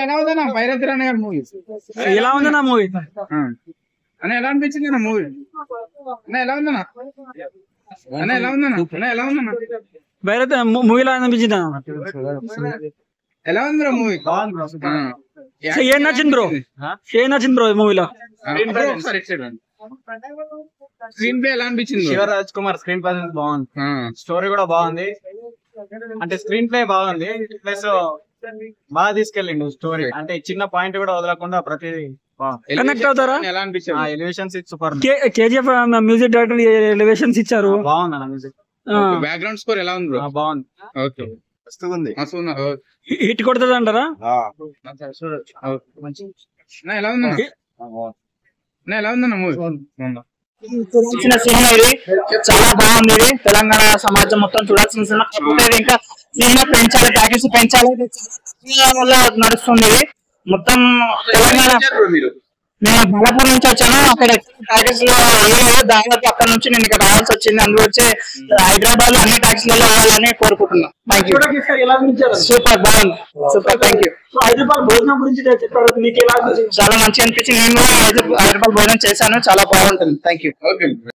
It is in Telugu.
ఎలా ఉందన్నా భైరథ్ రాణి గారి మూవీ? ఎలా ఉందన్నా మూవీ? అన్న ఎలా అనిపించింది అన్న మూవీ? అన్న ఎలా ఉందన్నా? అన్న ఎలా ఉందన్నా? అన్న ఎలా ఉందన్నా? భైరత్ మూవీలో అనిపించింది. ఎలా ఉందిరా మూవీ? ఏం నచ్చింది బ్రో? ఏం నచ్చింది బ్రో మూవీలో? స్క్రీన్ ప్లే ఎలా అనిపించింది? శివరాజ్ కుమార్ స్క్రీన్ ప్రెజెన్స్ బాగుంది, స్టోరీ కూడా బాగుంది, అంటే స్క్రీన్ ప్లే బాగుంది, ప్లస్ బాగా తీసుకెళ్ళిండు స్టోరీ, అంటే చిన్న పాయింట్ కూడా వదలకుండా ప్రతిదీ కనెక్ట్ అవుతారా? ఎలా అనిపించింది? Elevations super. KGF music director elevations ఇచ్చారు, బాగుంది అన్న మ్యూజిక్. బ్యాక్గ్రౌండ్ స్కోర్ ఎలా ఉంది బ్రో? బాగుంది, ఓకే హిట్ కొడుతుంది అంటారా? ఎలా ఉందన్నా? ఎలా ఉందన్నా మూవీ? చూడాల్సిన సినిమా ఇది, చాలా బాగుంది. ఇది తెలంగాణ సమాజం మొత్తం చూడాల్సిన సినిమా. కాకపోతే ఇంకా సినిమా పెంచాలి, ప్యాకేజ్ పెంచాలి, వల్ల నడుస్తుంది. ఇది మొత్తం తెలంగాణ. నేను బాలాపూర్ నుంచి వచ్చాను, అక్కడ ప్యాకేజ్ లో దాదాపు అక్కడ నుంచి నేను ఇక్కడ రావాల్సి వచ్చింది. అందులో వచ్చి హైదరాబాద్ లో అన్ని ట్యాక్సీలలో రావాలని కోరుకుంటున్నాను. Thank you. సూపర్ బాగుంది, సూపర్, థ్యాంక్ యూ. హైదరాబాద్ భోజనం గురించి చెప్పారు, మీకు ఎలా? చాలా మంచిగా అనిపించింది. నేను హైదరాబాద్ భోజనం చేశాను, చాలా బాగుంటుంది. Thank you.